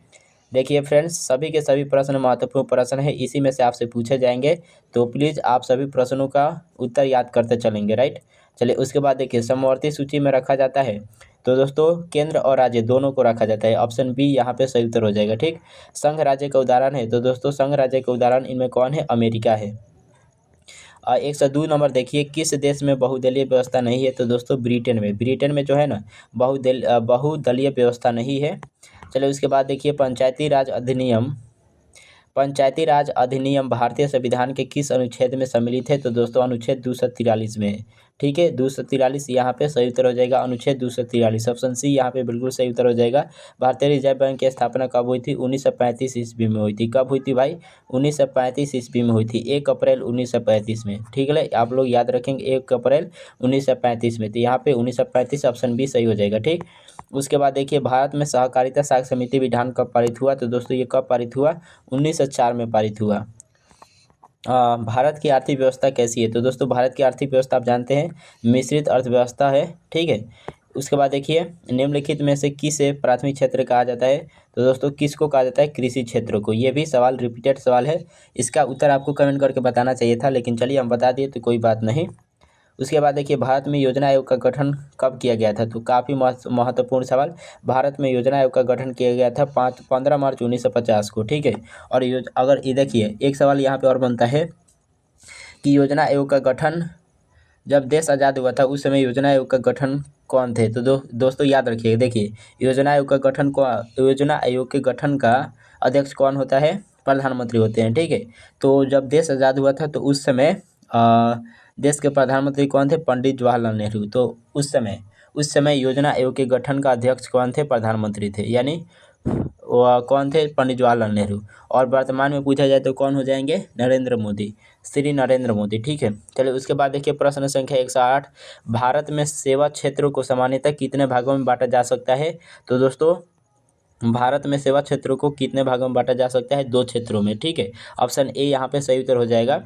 देखिए फ्रेंड्स सभी के सभी प्रश्न महत्वपूर्ण प्रश्न है, इसी में से आपसे पूछे जाएंगे, तो प्लीज़ आप सभी प्रश्नों का उत्तर याद करते चलेंगे। राइट, चलिए उसके बाद देखिए समवर्ती सूची में रखा जाता है, तो दोस्तों केंद्र और राज्य दोनों को रखा जाता है। ऑप्शन बी यहाँ पे सही उत्तर हो जाएगा। ठीक, संघ राज्य का उदाहरण है, तो दोस्तों संघ राज्य का उदाहरण इनमें कौन है, अमेरिका है। 102 नंबर देखिए, किस देश में बहुदलीय व्यवस्था नहीं है, तो दोस्तों ब्रिटेन में। ब्रिटेन में जो है ना बहुदलीय व्यवस्था नहीं है। चलिए उसके बाद देखिए पंचायती राज अधिनियम भारतीय संविधान के किस अनुच्छेद में सम्मिलित है, तो दोस्तों अनुच्छेद 243 में है। ठीक है, 243 यहाँ पे सही उत्तर हो जाएगा। अनुच्छेद 243 ऑप्शन सी यहाँ पे बिल्कुल सही उत्तर हो जाएगा। भारतीय रिजर्व बैंक की स्थापना कब हुई थी, 1935 ईस्वी में हुई थी। कब हुई थी भाई, 1935 ईस्वी में हुई थी, 1 अप्रैल 1935 में। ठीक है, आप लोग याद रखेंगे 1 अप्रैल 1935 में, तो यहाँ पे 1935 ऑप्शन बी सही हो जाएगा। ठीक, उसके बाद देखिए भारत में सहकारिता साख समिति विधान कब पारित हुआ, तो दोस्तों ये कब पारित हुआ, 1904 में पारित हुआ। भारत की आर्थिक व्यवस्था कैसी है, तो दोस्तों भारत की आर्थिक व्यवस्था आप जानते हैं मिश्रित अर्थव्यवस्था है। ठीक है, उसके बाद देखिए निम्नलिखित में से किसे प्राथमिक क्षेत्र कहा जाता है, तो दोस्तों किसको कहा जाता है, कृषि क्षेत्र को। ये भी सवाल रिपीटेड सवाल है, इसका उत्तर आपको कमेंट करके बताना चाहिए था, लेकिन चलिए हम बता दिए तो कोई बात नहीं। उसके बाद देखिए भारत में योजना आयोग का गठन कब किया गया था, तो काफ़ी महत्वपूर्ण सवाल। भारत में योजना आयोग का गठन किया गया था 15 मार्च 1950 को। ठीक है, और अगर ये देखिए एक सवाल यहाँ पे और बनता है कि योजना आयोग का गठन जब देश आज़ाद हुआ था उस समय योजना आयोग का गठन कौन थे, तो दोस्तों याद रखिए। देखिए योजना आयोग के गठन का अध्यक्ष कौन होता है, प्रधानमंत्री होते हैं। ठीक है, तो जब देश आज़ाद हुआ था तो उस समय देश के प्रधानमंत्री कौन थे, पंडित जवाहरलाल नेहरू। तो उस समय योजना आयोग के गठन का अध्यक्ष कौन थे, प्रधानमंत्री थे, यानी कौन थे, पंडित जवाहरलाल नेहरू। और वर्तमान में पूछा जाए तो कौन हो जाएंगे, नरेंद्र मोदी, श्री नरेंद्र मोदी। ठीक है, चलिए उसके बाद देखिए प्रश्न संख्या 108, भारत में सेवा क्षेत्रों को सामान्यतः कितने भागों में बांटा जा सकता है, तो दोस्तों भारत में सेवा क्षेत्रों को कितने भागों में बांटा जा सकता है, 2 क्षेत्रों में। ठीक है, ऑप्शन ए यहाँ पे सही उत्तर हो जाएगा।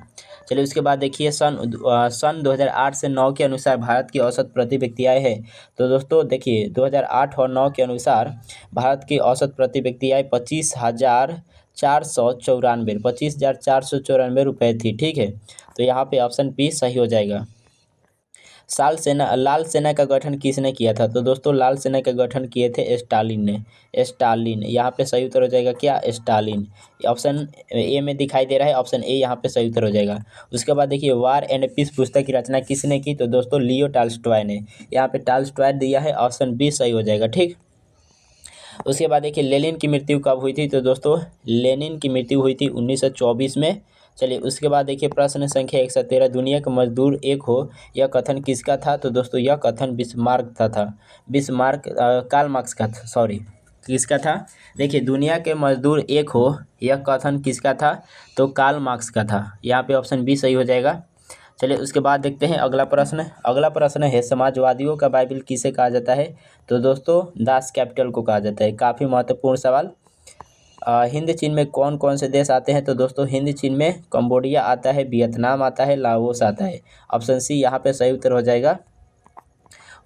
चलिए उसके बाद देखिए सन 2008 से 9 के अनुसार भारत की औसत प्रति व्यक्ति आय है, तो दोस्तों देखिए 2008 और 9 के अनुसार भारत की औसत प्रति व्यक्ति आय 25,494 रुपये थी। ठीक है, तो यहाँ पे ऑप्शन बी सही हो जाएगा। लाल सेना का गठन किसने किया था? तो दोस्तों लाल सेना का गठन किए थे स्टालिन ने। स्टालिन यहाँ पे सही उत्तर हो जाएगा क्या? स्टालिन। ऑप्शन ए में दिखाई दे रहा है, ऑप्शन ए यहाँ पे सही उत्तर हो जाएगा। उसके बाद देखिए वार एंड पीस पुस्तक की रचना किसने की? तो दोस्तों लियो टॉल्स्टॉय ने। यहाँ पे टॉल्स्टॉय दिया है, ऑप्शन बी सही हो जाएगा। ठीक, उसके बाद देखिए लेनिन की मृत्यु कब हुई थी? तो दोस्तों लेनिन की मृत्यु हुई थी 1924 में। चलिए उसके बाद देखिए प्रश्न संख्या 113, दुनिया का मजदूर एक हो, यह कथन किसका था? तो दोस्तों यह कथन बिस्मार्क का था। बिस्मार्क कार्ल मार्क्स का था, सॉरी किसका था? देखिए दुनिया के मजदूर एक हो, यह कथन किसका था? तो कार्ल मार्क्स का था। यहाँ पे ऑप्शन बी सही हो जाएगा। चलिए उसके बाद देखते हैं अगला प्रश्न। अगला प्रश्न है समाजवादियों का बाइबिल किसे कहा जाता है? तो दोस्तों दास कैपिटल को कहा जाता है। काफ़ी महत्वपूर्ण सवाल। हिंद चीन में कौन कौन से देश आते हैं? तो दोस्तों हिंद चीन में कंबोडिया आता है, वियतनाम आता है, लाओस आता है। ऑप्शन सी यहाँ पे सही उत्तर हो जाएगा।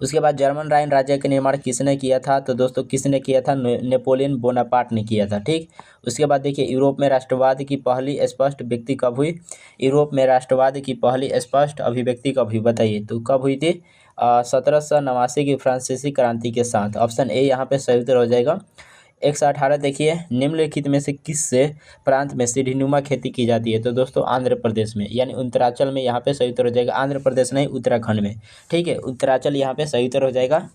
उसके बाद जर्मन राइन राज्य का निर्माण किसने किया था? तो दोस्तों किसने किया था? नेपोलियन बोनापार्ट ने किया था। ठीक, उसके बाद देखिए यूरोप में राष्ट्रवाद की पहली स्पष्ट व्यक्ति कब हुई? यूरोप में राष्ट्रवाद की पहली स्पष्ट अभिव्यक्ति कब हुई बताइए? तो कब हुई थी? 1789 की फ्रांसीसी क्रांति के साथ। ऑप्शन ए यहाँ पे सही उत्तर हो जाएगा। 118 देखिए निम्नलिखित में से किस से प्रांत में सीढ़ीनुमा खेती की जाती है? तो दोस्तों आंध्र प्रदेश में, यानी उत्तरांचल में यहाँ पे सही उत्तर हो जाएगा। आंध्र प्रदेश नहीं, उत्तराखंड में। ठीक है, उत्तरांचल यहाँ पे सही उत्तर हो जाएगा।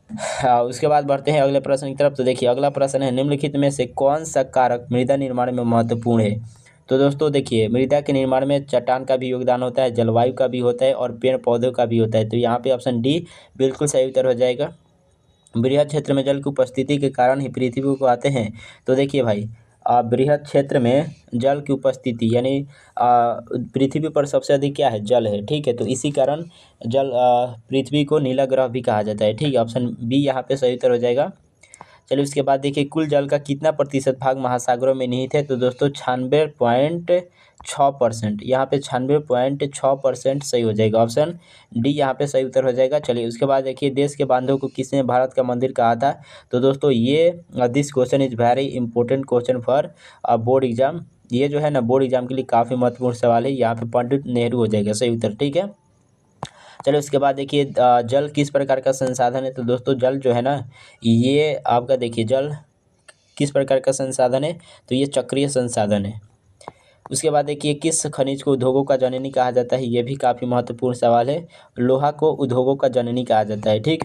हाँ, उसके बाद बढ़ते हैं अगले प्रश्न की तरफ। तो देखिए अगला प्रश्न है निम्नलिखित में से कौन सा कारक मृदा निर्माण में महत्वपूर्ण है? तो दोस्तों देखिए मृदा के निर्माण में चट्टान का भी योगदान होता है, जलवायु का भी होता है और पेड़ पौधों का भी होता है। तो यहाँ पे ऑप्शन डी बिल्कुल सही उत्तर हो जाएगा। बृहद क्षेत्र में जल की उपस्थिति के कारण ही पृथ्वी को आते हैं। तो देखिए भाई बृहद क्षेत्र में जल की उपस्थिति यानी पृथ्वी पर सबसे अधिक क्या है? जल है। ठीक है, तो इसी कारण जल पृथ्वी को नीला ग्रह भी कहा जाता है। ठीक है, ऑप्शन बी यहाँ पे सही उत्तर हो जाएगा। चलिए उसके बाद देखिए कुल जल का कितना प्रतिशत भाग महासागरों में निहित है? तो दोस्तों 96.6%। यहाँ पे 96.6% सही हो जाएगा। ऑप्शन डी यहाँ पे सही उत्तर हो जाएगा। चलिए उसके बाद देखिए देश के बांधों को किसने भारत का मंदिर कहा था? तो दोस्तों ये this question is very important question for board exam. ये जो है ना बोर्ड एग्जाम के लिए काफ़ी महत्वपूर्ण सवाल है। यहाँ पे पंडित नेहरू हो जाएगा सही उत्तर। ठीक है, चलिए उसके बाद देखिए जल किस प्रकार का संसाधन है? तो दोस्तों जल जो है ना ये आपका देखिए जल किस प्रकार का संसाधन है? तो ये चक्रीय संसाधन है। उसके बाद देखिए किस खनिज को उद्योगों का जननी कहा जाता है? ये भी काफ़ी महत्वपूर्ण सवाल है। लोहा को उद्योगों का जननी कहा जाता है। ठीक,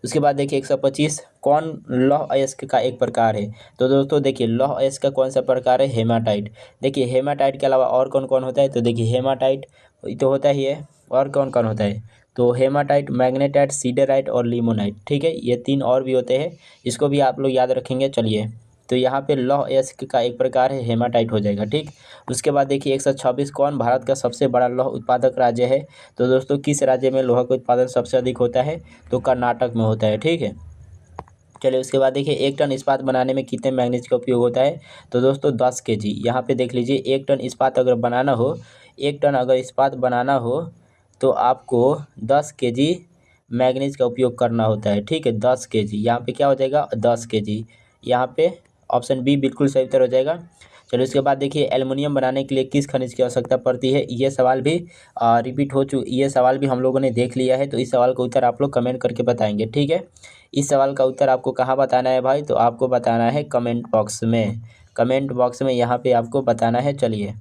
उसके बाद देखिए 125 कौन लौह अयस्क का एक प्रकार है? तो दोस्तों देखिए लौह अयस्क का कौन सा प्रकार है? हेमाटाइट। देखिए हेमाटाइट के अलावा और कौन कौन होता है? तो देखिए हेमाटाइट तो होता ही है, और कौन कौन होता है? तो हेमाटाइट, मैग्नेटाइट, सीडराइट और लिमोनाइट। ठीक है, ये 3 और भी होते हैं, इसको भी आप लोग याद रखेंगे। चलिए तो यहाँ पे लौह अयस्क का एक प्रकार है हेमाटाइट हो जाएगा। ठीक, उसके बाद देखिए 126 कौन भारत का सबसे बड़ा लौह उत्पादक राज्य है? तो दोस्तों किस राज्य में लोहा का उत्पादन सबसे अधिक होता है? तो कर्नाटक में होता है। ठीक है, चलिए उसके बाद देखिए 1 टन इस्पात बनाने में कितने मैग्नीज का उपयोग होता है? तो दोस्तों 10 केजी। यहाँ पे देख लीजिए 1 टन इस्पात अगर बनाना हो, 1 टन अगर इस्पात बनाना हो तो आपको 10 केजी मैग्नीज का उपयोग करना होता है। ठीक है, 10 केजी। यहाँ पे क्या हो जाएगा? 10 केजी। यहाँ पे ऑप्शन बी बिल्कुल सही उत्तर हो जाएगा। चलिए उसके बाद देखिए एल्युमिनियम बनाने के लिए किस खनिज की आवश्यकता पड़ती है? ये सवाल भी रिपीट हो चुकी, ये सवाल भी हम लोगों ने देख लिया है। तो इस सवाल का उत्तर आप लोग कमेंट करके बताएंगे। ठीक है, इस सवाल का उत्तर आपको कहाँ बताना है भाई? तो आपको बताना है कमेंट बॉक्स में। कमेंट बॉक्स में यहाँ पे आपको बताना है। चलिए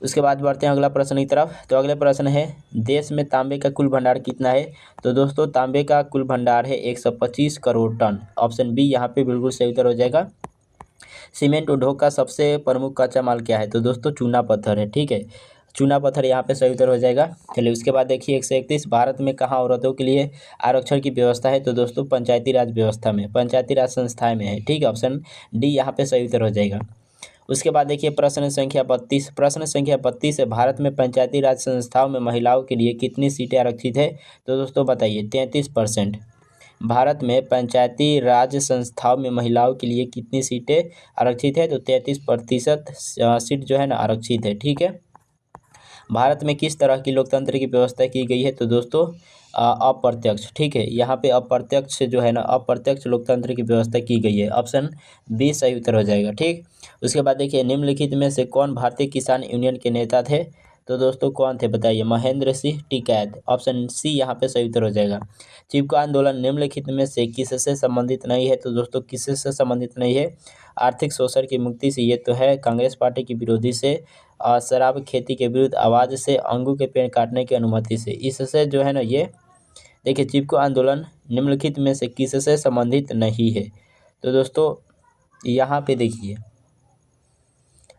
उसके बाद बढ़ते हैं अगला प्रश्न की तरफ। तो अगले प्रश्न है देश में तांबे का कुल भंडार कितना है? तो दोस्तों तांबे का कुल भंडार है 125 करोड़ टन। ऑप्शन बी यहाँ पे बिल्कुल सही उत्तर हो जाएगा। सीमेंट उद्योग का सबसे प्रमुख कच्चा माल क्या है? तो दोस्तों चूना पत्थर है। ठीक है, चूना पत्थर यहाँ पे सही उत्तर हो जाएगा। चलिए उसके बाद देखिए 131 भारत में कहाँ औरतों के लिए आरक्षण की व्यवस्था है? तो दोस्तों पंचायती राज व्यवस्था में, पंचायती राज संस्थाएं में है। ठीक है, ऑप्शन डी यहाँ पे सही उत्तर हो जाएगा। उसके बाद देखिए प्रश्न संख्या 32। प्रश्न संख्या 32 है भारत में पंचायती राज संस्थाओं में महिलाओं के लिए कितनी सीटें आरक्षित है? तो दोस्तों बताइए 33%। भारत में पंचायती राज संस्थाओं में महिलाओं के लिए कितनी सीटें आरक्षित है? तो 33% सीट जो है ना आरक्षित है। ठीक है, भारत में किस तरह की लोकतंत्र की व्यवस्था की गई है? तो दोस्तों अप्रत्यक्ष। ठीक है, यहाँ पे अप्रत्यक्ष जो है ना अप्रत्यक्ष लोकतंत्र की व्यवस्था की गई है। ऑप्शन बी सही उत्तर हो जाएगा। ठीक, उसके बाद देखिए निम्नलिखित में से कौन भारतीय किसान यूनियन के नेता थे? तो दोस्तों कौन थे बताइए, महेंद्र सिंह टिकैत। ऑप्शन सी यहाँ पे सही उत्तर हो जाएगा। चिपको आंदोलन निम्नलिखित में से किससे संबंधित नहीं है, तो दोस्तों किससे संबंधित नहीं है, आर्थिक शोषण की मुक्ति से, ये तो है, कांग्रेस पार्टी की विरोधी से, शराब खेती के विरुद्ध आवाज़ से, अंगू के पेड़ काटने की अनुमति से। इससे जो है ना, ये देखिए चिपको आंदोलन निम्नलिखित में से किससे संबंधित नहीं है, तो दोस्तों यहाँ पे देखिए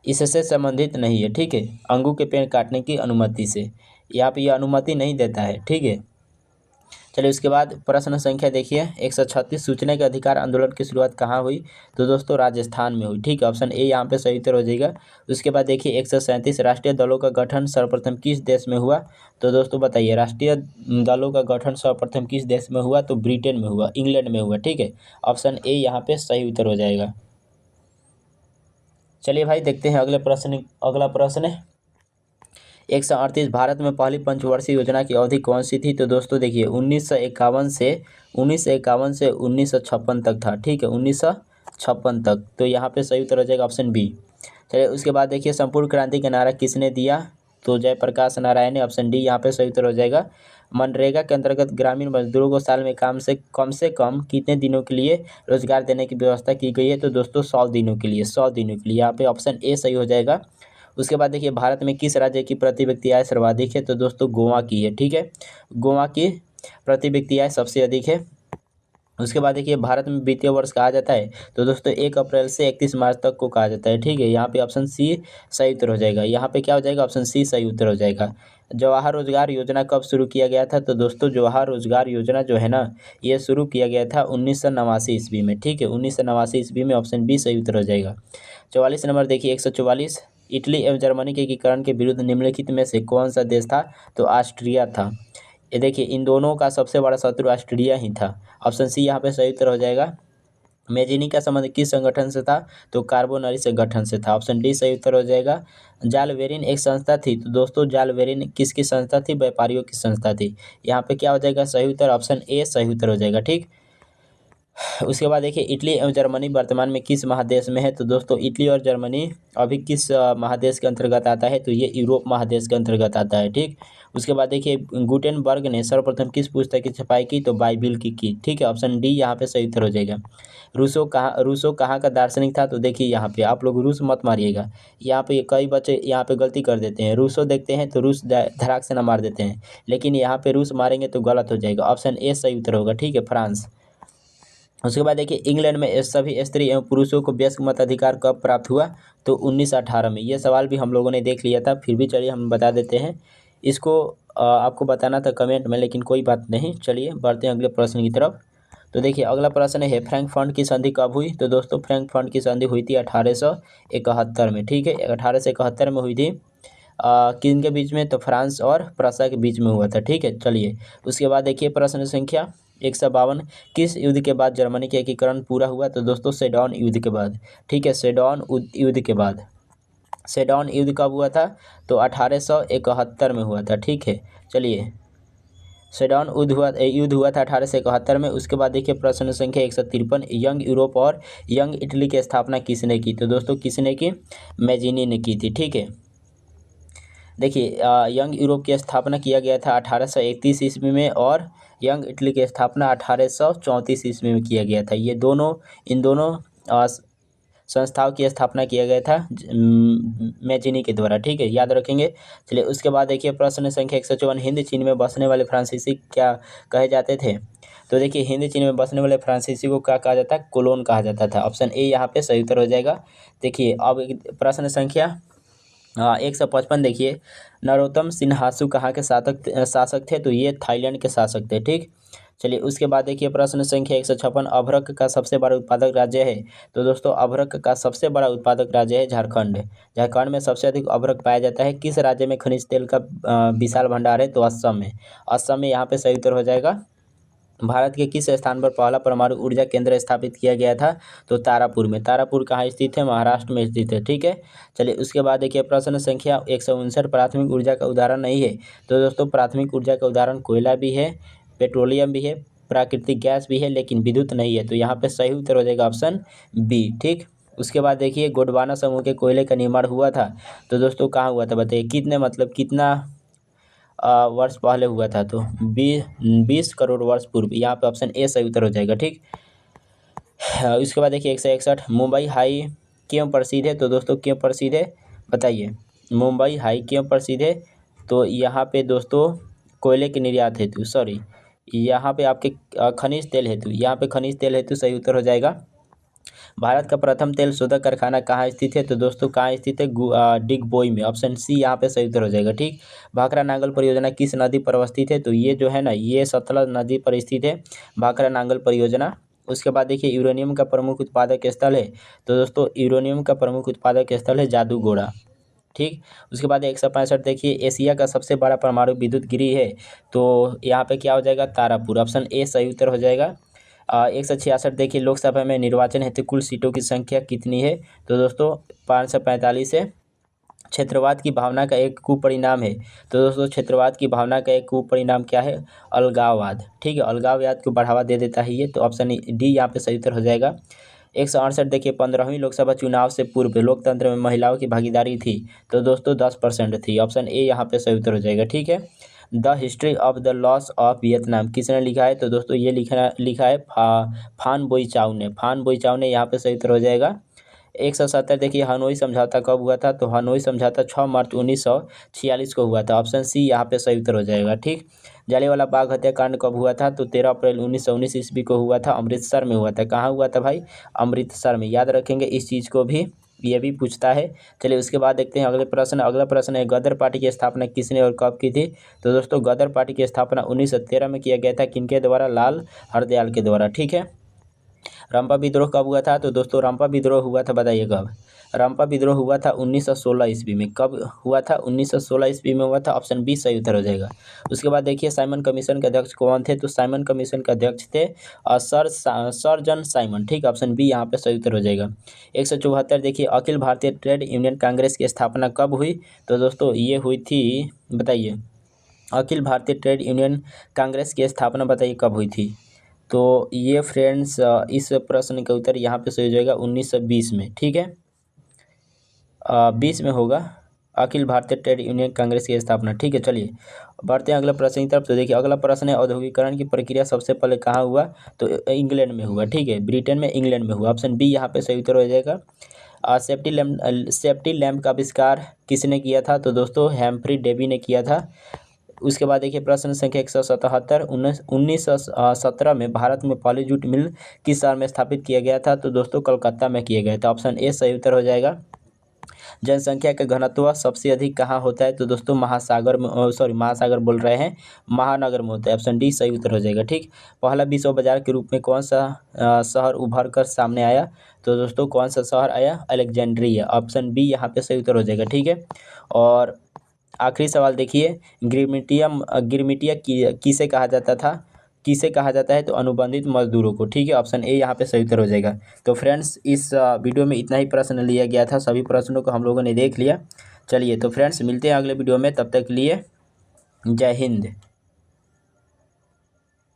इससे संबंधित नहीं है, ठीक है, अंगू के पेड़ काटने की अनुमति से, यहाँ पे ये अनुमति नहीं देता है, ठीक है। चलिए उसके बाद प्रश्न संख्या देखिए 136, सूचना के अधिकार आंदोलन की शुरुआत कहाँ हुई, तो दोस्तों राजस्थान में हुई, ठीक है, ऑप्शन ए यहाँ पे सही उत्तर हो जाएगा। उसके बाद देखिए 137, राष्ट्रीय दलों का गठन सर्वप्रथम किस देश में हुआ, तो दोस्तों बताइए राष्ट्रीय दलों का गठन सर्वप्रथम किस देश में हुआ, तो ब्रिटेन में हुआ, इंग्लैंड में हुआ, ठीक है, ऑप्शन ए यहाँ पे सही उत्तर हो जाएगा। चलिए भाई देखते हैं अगला प्रश्न है 138, भारत में पहली पंचवर्षीय योजना की अवधि कौन सी थी, तो दोस्तों देखिए 1951 से 1956 तक था, ठीक है, 1956 तक, तो यहाँ पे सही उत्तर हो जाएगा ऑप्शन बी। चलिए उसके बाद देखिए संपूर्ण क्रांति का नारा किसने दिया, तो जयप्रकाश नारायण ने, ऑप्शन डी यहाँ पे सही उत्तर हो जाएगा। मनरेगा के अंतर्गत ग्रामीण मजदूरों को साल में से कम कितने दिनों के लिए रोजगार देने की व्यवस्था की गई है, तो दोस्तों 100 दिनों के लिए, 100 दिनों के लिए, यहाँ पे ऑप्शन ए सही हो जाएगा। उसके बाद देखिए भारत में किस राज्य की प्रति व्यक्ति आय सर्वाधिक है, तो दोस्तों गोवा की है, ठीक है, गोवा की प्रति व्यक्ति आय सबसे अधिक है। उसके बाद देखिए भारत में वित्तीय वर्ष कहा जाता है, तो दोस्तों 1 अप्रैल से 31 मार्च तक को कहा जाता है, ठीक है, यहाँ पे ऑप्शन सी सही उत्तर हो जाएगा। यहाँ पे क्या हो जाएगा, ऑप्शन सी सही उत्तर हो जाएगा। जवाहर रोजगार योजना कब शुरू किया गया था, तो दोस्तों जवाहर रोजगार योजना जो है ना, ये शुरू किया गया था 1989 ईस्वी में, ठीक है, 1989 ईस्वी में, ऑप्शन बी सही उत्तर हो जाएगा। 44 नंबर देखिए 144, इटली एवं जर्मनी के एकीकरण के विरुद्ध निम्नलिखित में से कौन सा देश था, तो ऑस्ट्रिया था। ये देखिए इन दोनों का सबसे बड़ा शत्रु ऑस्ट्रेलिया ही था, ऑप्शन सी यहाँ पे सही उत्तर हो जाएगा। मेजिनी का संबंध किस संगठन से था, तो कार्बोनरी संगठन से था, ऑप्शन डी सही उत्तर हो जाएगा। जालवेरिन एक संस्था थी, तो दोस्तों जालवेरिन किसकी संस्था थी, व्यापारियों की संस्था थी, यहाँ पे क्या हो जाएगा सही उत्तर, ऑप्शन ए सही उत्तर हो जाएगा, ठीक। उसके बाद देखिए इटली एवं जर्मनी वर्तमान में किस महादेश में है, तो दोस्तों इटली और जर्मनी अभी किस महादेश के अंतर्गत आता है, तो ये यूरोप महादेश के अंतर्गत आता है, ठीक। उसके बाद देखिए गुटेनबर्ग ने सर्वप्रथम किस पुस्तक की छपाई की, तो बाइबिल की, ठीक है, ऑप्शन डी यहाँ पे सही उत्तर हो जाएगा। रूसो कहाँ का दार्शनिक था, तो देखिए यहाँ पे आप लोग रूस मत मारिएगा, यहाँ पे कई बच्चे यहाँ पे गलती कर देते हैं, रूसो देखते हैं तो रूस धड़ाक से ना मार देते हैं, लेकिन यहाँ पे रूस मारेंगे तो गलत हो जाएगा, ऑप्शन ए सही उत्तर होगा, ठीक है, फ्रांस। उसके बाद देखिए इंग्लैंड में सभी स्त्री एवं पुरुषों को वयस्क मताधिकार कब प्राप्त हुआ, तो 1918 में। ये सवाल भी हम लोगों ने देख लिया था, फिर भी चलिए हम बता देते हैं इसको, आपको बताना था कमेंट में, लेकिन कोई बात नहीं। चलिए बढ़ते हैं अगले प्रश्न की तरफ। तो देखिए अगला प्रश्न है फ्रैंकफर्ट की संधि कब हुई, तो दोस्तों फ्रैंकफर्ट की संधि हुई थी 1871 में, ठीक है, 1871 में हुई थी। किन के बीच में, तो फ्रांस और प्रूसिया के बीच में हुआ था, ठीक है। चलिए उसके बाद देखिए प्रश्न संख्या 152, किस युद्ध के बाद जर्मनी का एकीकरण पूरा हुआ, तो दोस्तों सेडॉन युद्ध के बाद, ठीक है, सेडॉन युद्ध के बाद। सेडॉन युद्ध कब हुआ था, तो 1871 में हुआ था, ठीक है। चलिए सेडॉन युद्ध हुआ था 1871 में। उसके बाद देखिए प्रश्न संख्या 153, यंग यूरोप और यंग इटली की स्थापना किसने की, तो दोस्तों किसने की, मेजिनी ने की थी, ठीक है। देखिए यंग यूरोप की स्थापना किया गया था 1831 ईस्वी में, और यंग इटली की स्थापना 1834 ईस्वी में किया गया था। इन दोनों संस्थाओं की स्थापना किया गया था मेजिनी के द्वारा, ठीक है, याद रखेंगे। चलिए उसके बाद देखिए प्रश्न संख्या 154, हिंद चीन में बसने वाले फ्रांसीसी क्या कहे जाते थे, तो देखिए हिंद चीन में बसने वाले फ्रांसीसी को क्या कहा जाता है, कोलोन कहा जाता था, ऑप्शन ए यहाँ पे सही उत्तर हो जाएगा। देखिए अब प्रश्न संख्या 155 देखिए, नरोत्तम सिन्हासु कहाँ के शासक थे, तो ये थाईलैंड के शासक थे, ठीक। चलिए उसके बाद देखिए प्रश्न संख्या 156, अभ्रक का सबसे बड़ा उत्पादक राज्य है, तो दोस्तों अभ्रक का सबसे बड़ा उत्पादक राज्य है झारखंड। झारखंड में सबसे अधिक अभ्रक पाया जाता है। किस राज्य में खनिज तेल का विशाल भंडार है, तो असम में। असम में यहाँ पे सही उत्तर हो जाएगा। भारत के किस स्थान पर पहला परमाणु ऊर्जा केंद्र स्थापित किया गया था, तो तारापुर में। तारापुर कहाँ स्थित है, महाराष्ट्र में स्थित है, ठीक है। चलिए उसके बाद देखिए प्रश्न संख्या 159, प्राथमिक ऊर्जा का उदाहरण नहीं है, तो दोस्तों प्राथमिक ऊर्जा का उदाहरण कोयला भी है, पेट्रोलियम भी है, प्राकृतिक गैस भी है, लेकिन विद्युत नहीं है, तो यहाँ पे सही उत्तर हो जाएगा ऑप्शन बी, ठीक। उसके बाद देखिए गोंडवाना समूह के कोयले का निर्माण हुआ था, तो दोस्तों कहाँ हुआ था बताइए, कितने मतलब कितना वर्ष पहले हुआ था, तो 20 करोड़ वर्ष पूर्व। यहाँ पे ऑप्शन ए सही उत्तर हो जाएगा। ठीक। उसके बाद देखिए 161 मुंबई हाई क्यों प्रसिद्ध है, तो दोस्तों क्यों प्रसिद्ध है बताइए, मुंबई हाई क्यों प्रसिद्ध है, तो यहाँ पे दोस्तों कोयले के निर्यात हेतु, सॉरी यहाँ पे आपके खनिज तेल हेतु, यहाँ पे खनिज तेल हेतु सही उत्तर हो जाएगा। भारत का प्रथम तेल शोधक कारखाना कहाँ स्थित है, तो दोस्तों कहाँ स्थित है, डिगबोई में। ऑप्शन सी यहाँ पे सही उत्तर हो जाएगा। ठीक। भाखरा नांगल परियोजना किस नदी पर अवस्थित है, तो ये जो है ना, ये सतलज नदी पर स्थित है भाखरा नांगल परियोजना। उसके बाद देखिए यूरेनियम का प्रमुख उत्पादक स्थल है, तो दोस्तों यूरेनियम का प्रमुख उत्पादक स्थल है जादूगोड़ा। ठीक। उसके बाद 165 देखिए एशिया का सबसे बड़ा परमाणु विद्युत गृह है, तो यहाँ पे क्या हो जाएगा, तारापुर। ऑप्शन ए सही उत्तर हो जाएगा। 166 देखिए लोकसभा में निर्वाचन हेतु कुल सीटों की संख्या कितनी है, तो दोस्तों 545 है। क्षेत्रवाद की भावना का एक कुपरिणाम है, तो दोस्तों क्षेत्रवाद की भावना का एक कुपरिणाम क्या है, अलगाववाद। ठीक है, अलगाववाद को बढ़ावा दे देता है ये, तो ऑप्शन डी यहाँ पे सही उत्तर हो जाएगा। 168 देखिए 15वीं लोकसभा चुनाव से पूर्व लोकतंत्र में महिलाओं की भागीदारी थी, तो दोस्तों 10% थी। ऑप्शन ए यहाँ पे सही उत्तर हो जाएगा। ठीक है। The history of the loss of Vietnam किसने लिखा है, तो दोस्तों ये लिखा है फान बोईचाउ ने। फान बोईचाउ ने, यहाँ पे सही उत्तर हो जाएगा। 170 देखिए हनोई समझौता कब हुआ था, तो हनोई समझौता 6 मार्च 1946 को हुआ था। ऑप्शन सी यहाँ पे सही उत्तर हो जाएगा। ठीक। जलियांवाला बाग हत्याकांड कब हुआ था, तो 13 अप्रैल 1919 ईस्वी को हुआ था, अमृतसर में हुआ था। कहाँ हुआ था भाई, अमृतसर में। याद रखेंगे इस चीज़ को भी, ये भी पूछता है। चलिए उसके बाद देखते हैं अगले प्रश्न। अगला प्रश्न है गदर पार्टी की स्थापना किसने और कब की थी, तो दोस्तों गदर पार्टी की स्थापना 1913 में किया गया था। किनके द्वारा, लाल हरदयाल के द्वारा। ठीक है। रंपा विद्रोह कब हुआ था, तो दोस्तों रंपा विद्रोह हुआ था, बताइए कब। रंपा विद्रोह हुआ था 1916 ईस्वी में। कब हुआ था, 1916 ईस्वी में हुआ था। ऑप्शन बी सही उत्तर हो जाएगा। उसके बाद देखिए साइमन कमीशन के अध्यक्ष कौन थे, तो साइमन कमीशन के अध्यक्ष थे सर जॉन साइमन। ठीक। ऑप्शन बी यहाँ पे सही उत्तर हो जाएगा। 174 देखिए अखिल भारतीय ट्रेड यूनियन कांग्रेस की स्थापना कब हुई, तो दोस्तों ये हुई थी, बताइए अखिल भारतीय ट्रेड यूनियन कांग्रेस की स्थापना बताइए कब हुई थी, तो ये फ्रेंड्स इस प्रश्न का उत्तर यहाँ पे सही हो जाएगा 1920 में। ठीक है, 20 में होगा अखिल भारतीय ट्रेड यूनियन कांग्रेस की स्थापना। ठीक है, चलिए बढ़ते हैं अगला प्रश्न की तरफ। तो देखिए अगला प्रश्न है औद्योगिकरण की प्रक्रिया सबसे पहले कहाँ हुआ, तो इंग्लैंड में हुआ। ठीक है, ब्रिटेन में, इंग्लैंड में हुआ। ऑप्शन बी यहाँ पे सही उत्तर हो जाएगा। सेफ्टी लैम्प का आविष्कार किसने किया था, तो दोस्तों हैम्फ्री डेवी ने किया था। उसके बाद देखिए प्रश्न संख्या 177 1917 में भारत में पहली जूट मिल किस शहर में स्थापित किया गया था, तो दोस्तों कलकत्ता में किया गया था। ऑप्शन ए सही उत्तर हो जाएगा। जनसंख्या का घनत्व सबसे अधिक कहाँ होता है, तो दोस्तों महासागर में, महासागर बोल रहे हैं, महानगर में होता है। ऑप्शन डी सही उत्तर हो जाएगा। ठीक। पहला विश्व बाजार के रूप में कौन सा शहर उभर कर सामने आया, तो दोस्तों कौन सा शहर आया, अलेक्जेंड्रिया। ऑप्शन बी यहाँ पे सही उत्तर हो जाएगा। ठीक है। और आखिरी सवाल देखिए गिरमिटिया किसे कहा जाता था, किसे कहा जाता है, तो अनुबंधित मजदूरों को। ठीक है, ऑप्शन ए यहाँ पे सही उत्तर हो जाएगा। तो फ्रेंड्स इस वीडियो में इतना ही प्रश्न लिया गया था, सभी प्रश्नों को हम लोगों ने देख लिया। चलिए तो फ्रेंड्स मिलते हैं अगले वीडियो में, तब तक के लिए जय हिंद।